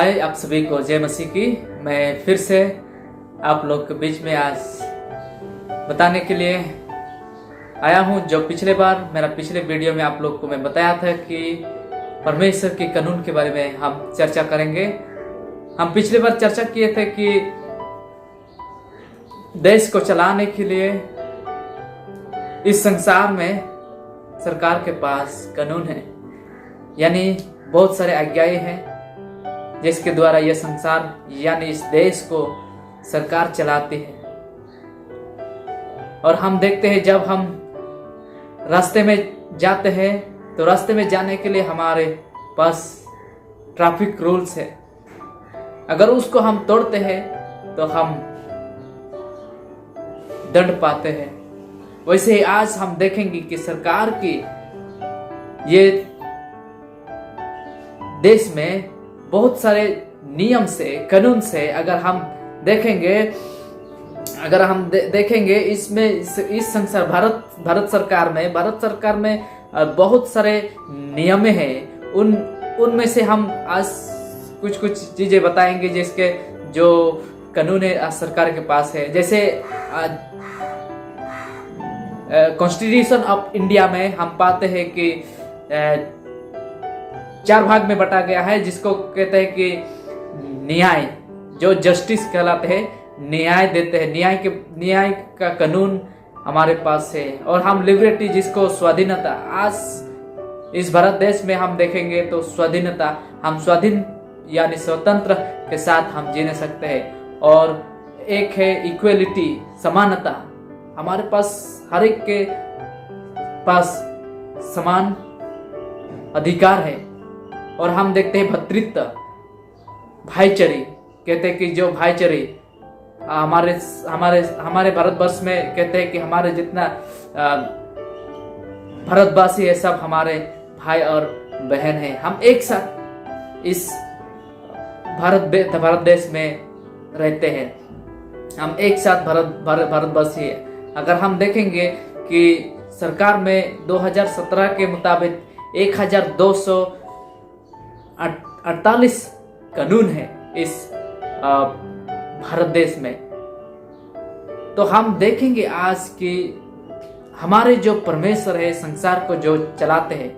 हाय, आप सभी को जय मसीह की। मैं फिर से आप लोग के बीच में आज बताने के लिए आया हूं। जो पिछले बार मेरा पिछले वीडियो में आप लोग को मैं बताया था कि परमेश्वर के कानून के बारे में हम चर्चा करेंगे। हम पिछले बार चर्चा किए थे कि देश को चलाने के लिए इस संसार में सरकार के पास कानून है, यानी बहुत सारे आज्ञाएं हैं जिसके द्वारा यह संसार यानी इस देश को सरकार चलाती है। और हम देखते हैं जब हम रास्ते में जाते हैं तो रास्ते में जाने के लिए हमारे पास ट्रैफिक रूल्स है। अगर उसको हम तोड़ते हैं तो हम दंड पाते हैं। वैसे ही आज हम देखेंगे कि सरकार की ये देश में बहुत सारे नियम से, कानून से अगर हम देखेंगे इसमें इस संसार भारत सरकार में बहुत सारे नियम हैं। उनमें से हम आज कुछ चीजें बताएंगे जिसके जो कानून है सरकार के पास है। जैसे कॉन्स्टिट्यूशन ऑफ इंडिया में हम पाते हैं कि 4 भाग में बटा गया है, जिसको कहते हैं कि न्याय, जो जस्टिस कहलाते हैं, न्याय देते हैं। न्याय का कानून हमारे पास है। और हम लिबर्टी, जिसको स्वाधीनता, आज इस भारत देश में हम देखेंगे तो स्वाधीनता, हम स्वाधीन यानी स्वतंत्र के साथ हम जीने सकते हैं। और एक है इक्वलिटी, समानता, हमारे पास हर एक के पास समान अधिकार है। और हम देखते हैं भ्रातृत्व, भाईचारे, कहते हैं कि जो भाईचारे हमारे भारतवर्ष में कहते हैं कि हमारे जितना भारतवासी है सब हमारे भाई और बहन हैं। हम एक साथ इस भारत देश में रहते हैं। हम एक साथ भारतवासी है। अगर हम देखेंगे कि सरकार में 2017 के मुताबिक 1248 कानून है इस भारत देश में। तो हम देखेंगे आज कि हमारे जो परमेश्वर है, संसार को जो चलाते हैं,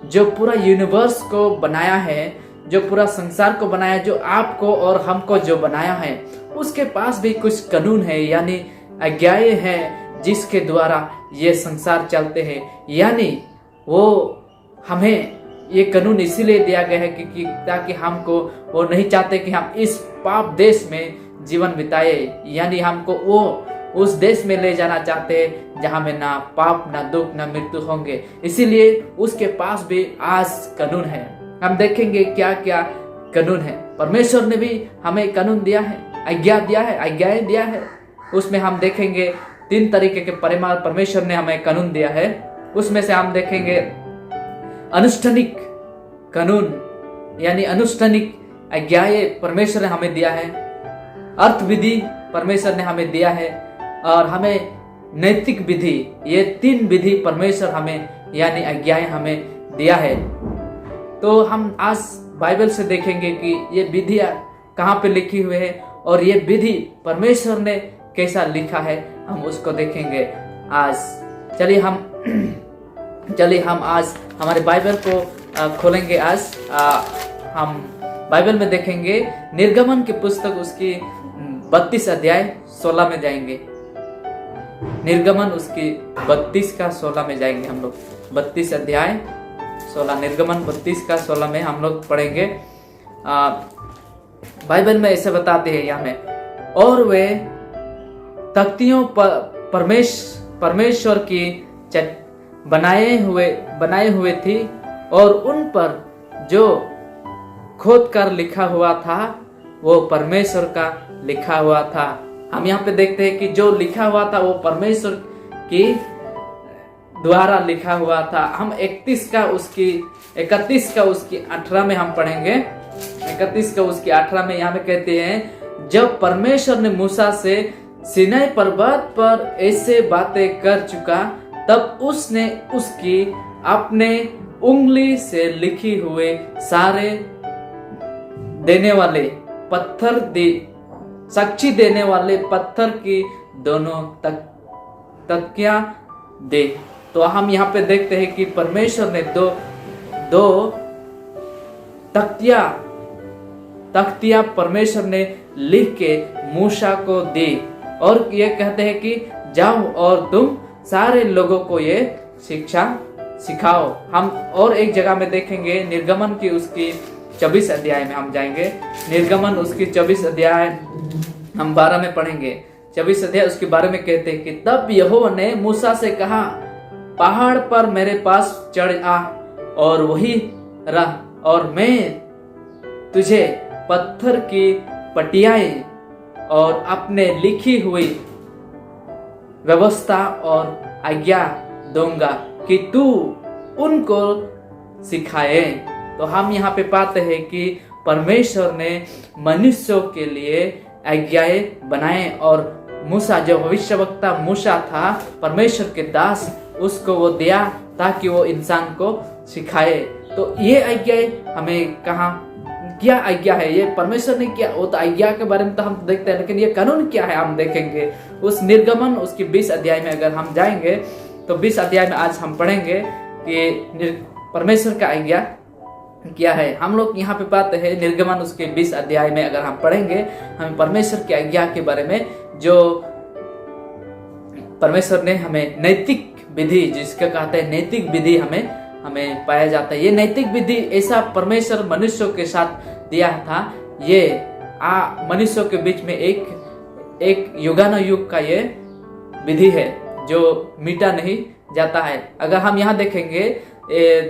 जो पूरा यूनिवर्स को बनाया है, जो पूरा संसार को बनाया, जो आपको और हमको जो बनाया है, उसके पास भी कुछ कानून है, यानी आज्ञाएं हैं जिसके द्वारा ये संसार चलते हैं। यानी वो हमें ये कानून इसीलिए दिया गया है कि ताकि हमको, वो नहीं चाहते कि हम इस पाप देश में जीवन बिताए, यानी हमको वो उस देश में ले जाना चाहते हैं जहां में ना पाप, ना दुख, ना मृत्यु होंगे। इसीलिए उसके पास भी आज कानून है। हम देखेंगे क्या क्या कानून है। परमेश्वर ने भी हमें कानून दिया है, आज्ञाएं दिया है। उसमें हम देखेंगे 3 तरीके के परमेश्वर ने हमें कानून दिया है। उसमें से हम देखेंगे अनुष्ठानिक कानून, यानी अनुष्ठानिक आज्ञाएं परमेश्वर ने हमें दिया है। अर्थ विधि परमेश्वर ने हमें दिया है। और हमें नैतिक विधि, ये 3 विधि परमेश्वर हमें यानी आज्ञाएं हमें दिया है। तो हम आज बाइबल से देखेंगे कि ये विधियां कहाँ पे लिखी हुई है और ये विधि परमेश्वर ने कैसा लिखा है, हम उसको देखेंगे आज। चलिए हम आज हमारे बाइबल को खोलेंगे। आज हम बाइबल में देखेंगे निर्गमन की पुस्तक, उसकी 32 अध्याय 16 में जाएंगे। निर्गमन उसकी 32 का 16 में जाएंगे हम लोग। 32 अध्याय 16, निर्गमन 32 का 16 में हम लोग पढ़ेंगे। बाइबल में ऐसे बताते हैं यहाँ में, और वे तख्तियों पर परमेश्वर की बनाए हुए थी, और उन पर जो खोद कर लिखा हुआ था वो परमेश्वर का लिखा हुआ था। हम यहाँ पे देखते हैं कि जो लिखा हुआ था वो परमेश्वर की द्वारा लिखा हुआ था। हम 31 का उसकी 18 में हम पढ़ेंगे। 31 का उसकी 18 में यहाँ पे कहते हैं, जब परमेश्वर ने मूसा से सीनाई पर्वत पर ऐसे बातें कर चुका, तब उसने उसकी अपने उंगली से लिखी हुए सारे देने वाले पत्थर दे, साक्षी देने वाले पत्थर की दोनों तकियां दे। तो हम यहाँ पे देखते हैं कि परमेश्वर ने दो तख्तियां परमेश्वर ने लिख के मूसा को दी और ये कहते हैं कि जाओ और तुम सारे लोगों को ये शिक्षा सिखाओ। हम और एक जगह में देखेंगे, निर्गमन की उसकी 24 अध्याय में हम जाएंगे। निर्गमन उसकी 24 अध्याय हम 12 में पढ़ेंगे। 24 अध्याय उसके बारे में कहते हैं कि तब यहोवा ने मूसा से कहा, पहाड़ पर मेरे पास चढ़ आ और वही रह, और मैं तुझे पत्थर की पटियाएं और अपने लिखी हुई व्यवस्था और आज्ञा दूंगा कि तू उनको सिखाए। तो हम यहाँ पे पाते हैं कि परमेश्वर ने मनुष्यों के लिए आज्ञाएं बनाए और मूसा, जो भविष्यवक्ता मूसा था, परमेश्वर के दास, उसको वो दिया ताकि वो इंसान को सिखाए। तो ये आज्ञाएं हमें कहाँ, क्या आज्ञा है ये परमेश्वर ने किया, वो तो आज्ञा के बारे में तो हम देखते हैं, लेकिन ये कानून क्या है हम देखेंगे। उस निर्गमन उसकी 20 अध्याय में अगर हम जाएंगे तो 20 अध्याय में आज हम पढ़ेंगे कि परमेश्वर का आज्ञा क्या है। हम लोग यहाँ पे पाते हैं निर्गमन उसके 20 अध्याय में अगर हम पढ़ेंगे, हमें परमेश्वर की आज्ञा के बारे में, जो परमेश्वर ने हमें नैतिक विधि, जिसका कहते हैं नैतिक विधि, हमें पाया जाता है। ये नैतिक विधि ऐसा परमेश्वर मनुष्यों के साथ दिया था। ये मनुष्यों के बीच में एक युगानुयुग का ये विधि है जो मिटा नहीं जाता है। अगर हम यहाँ देखेंगे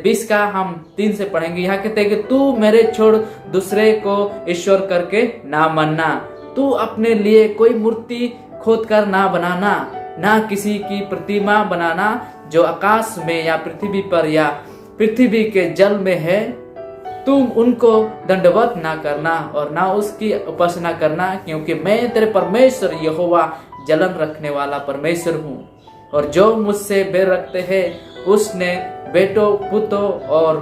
20 का हम 3 से पढ़ेंगे, यहाँ कहते हैं कि तू मेरे छोड़ दूसरे को ईश्वर करके ना मानना, तू अपने लिए कोई मूर्ति खोद कर ना बनाना, ना किसी की प्रतिमा बनाना जो आकाश में या पृथ्वी पर या पृथ्वी के जल में है। तुम उनको दंडवत ना करना और ना उसकी उपासना करना, क्योंकि मैं तेरे परमेश्वर यहोवा जलन रखने वाला परमेश्वर हूँ। और जो मुझसे बैर रखते हैं उसने बेटों, पुतों और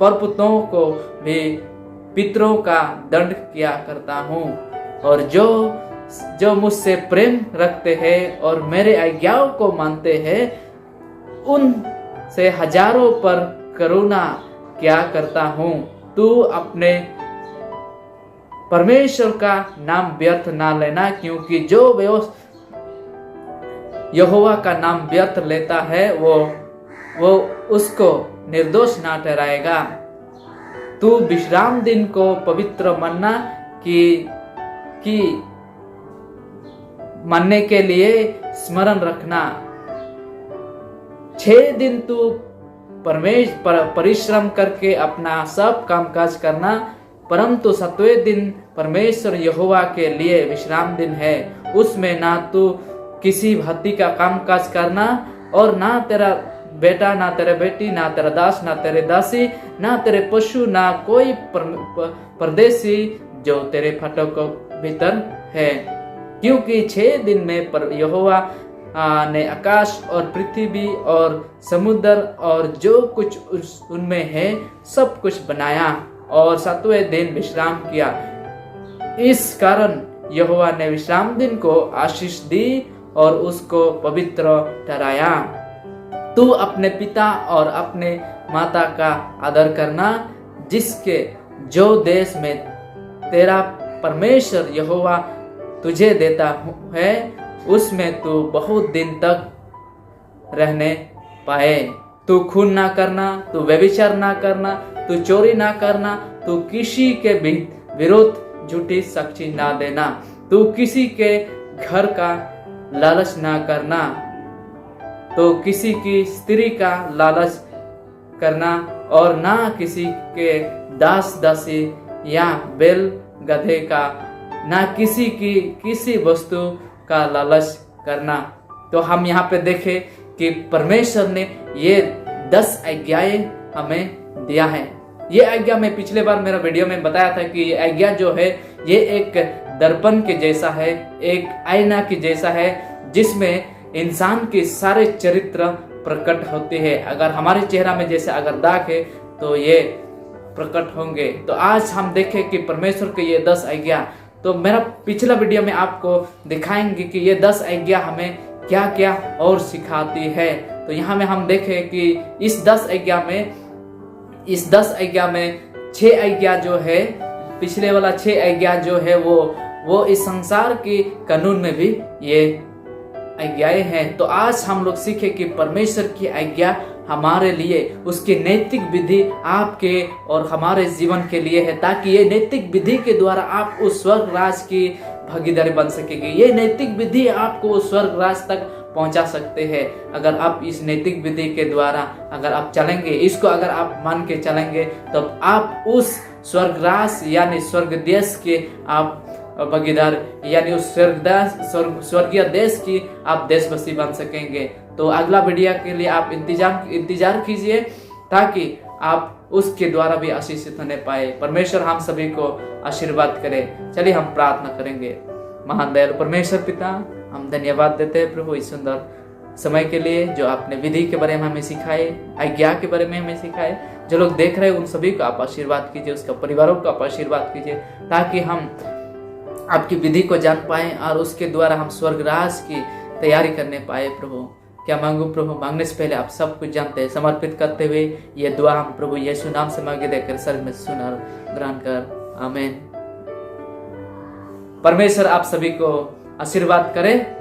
परपुतों को भी पितरों का दंड किया करता हूँ। और जो मुझसे प्रेम रखते हैं और मेरे आज्ञाओं को मानते हैं, उन से हजारों पर करुणा क्या करता हूँ। तू अपने परमेश्वर का नाम व्यर्थ ना लेना, क्योंकि जो यहोवा का नाम व्यर्थ लेता है वो उसको निर्दोष ना ठहराएगा। तू विश्राम दिन को पवित्र मानना कि मानने के लिए स्मरण रखना। 6 दिन तू परिश्रम करके अपना सब कामकाज करना, परंतु 7वें दिन परमेश्वर यहोवा के लिए विश्राम दिन है। उसमें ना तू किसी भांति का कामकाज करना, और ना तेरा बेटा, ना तेरे बेटी, ना तेरा दास, ना तेरे दासी, ना तेरे पशु, ना कोई परदेसी जो तेरे फाटक के भीतर है। क्योंकि 6 दिन में यहोवा ने आकाश और पृथ्वी और समुद्र और जो कुछ उनमें है सब कुछ बनाया, और 7वें दिन विश्राम किया। इस कारण यहोवा ने विश्राम दिन को आशीष दी और उसको पवित्र ठहराया। तू अपने पिता और अपने माता का आदर करना, जिसके जो देश में तेरा परमेश्वर यहोवा तुझे देता है उसमें तू बहुत दिन तक रहने पाए। तू खून ना करना, तू व्यभिचार ना करना, तू चोरी ना करना, तू किसी के विरोध झूठी साक्षी ना देना, तू किसी के घर का लालच ना करना, तो किसी की स्त्री का लालच करना, और ना किसी के दास दासी या बैल गधे का, ना किसी वस्तु का लालच करना। तो हम यहाँ पे देखें कि परमेश्वर ने ये 10 आज्ञाएं हमें दिया है। ये आज्ञा मैं पिछले बार मेरा वीडियो में बताया था कि ये आज्ञा जो है ये एक दर्पण के जैसा है, एक आईना के जैसा है, जिसमें इंसान के सारे चरित्र प्रकट होते हैं। अगर हमारे चेहरा में जैसे अगर दाग है तो ये प्रकट होंगे। तो आज हम देखें कि परमेश्वर के ये 10 आज्ञा, तो मेरा पिछला वीडियो में आपको दिखाएंगे कि ये 10 आज्ञा हमें क्या क्या और सिखाती है। तो यहाँ में हम देखें कि इस 10 आज्ञा में 6 आज्ञा जो है, पिछले वाला 6 आज्ञा जो है वो इस संसार के कानून में भी ये आज्ञाएं हैं। तो आज हम लोग सीखे कि परमेश्वर की आज्ञा हमारे लिए, उसकी नैतिक विधि आपके और हमारे जीवन के लिए है, ताकि ये नैतिक विधि के द्वारा आप उस स्वर्ग राज की भागीदारी बन सकेंगे। ये नैतिक विधि आपको उस स्वर्ग राज तक पहुंचा सकते हैं। अगर आप इस नैतिक विधि के द्वारा अगर आप चलेंगे, इसको अगर आप मान के चलेंगे, तो आप उस स्वर्ग राज यानी स्वर्ग देश के आप भागीदार, यानी उस स्वर्गीय देश की आप देशवासी बन सकेंगे। तो अगला वीडियो के लिए आप इंतजार कीजिए, ताकि आप उसके द्वारा भी आशीषित होने पाए। परमेश्वर हम सभी को आशीर्वाद करे। चलिए हम प्रार्थना करेंगे। महान दयालु परमेश्वर पिता, हम धन्यवाद देते हैं प्रभु इस सुंदर समय के लिए, जो आपने विधि के बारे में हमें सिखाए, आज्ञा के बारे में हमें सिखाए। जो लोग देख रहे हैं उन सभी को आप आशीर्वाद कीजिए, उसका परिवारों को आप आशीर्वाद कीजिए, ताकि हम आपकी विधि को जान पाए और उसके द्वारा हम स्वर्ग राज की तैयारी करने पाए। प्रभु क्या मांगू प्रभु, मांगने से पहले आप सब कुछ जानते हैं। समर्पित करते हुए ये दुआ हम प्रभु यीशु नाम से मांगे, देकर स्वर्ग में सुना ग्रहण कर, आमीन। परमेश्वर आप सभी को आशीर्वाद करे।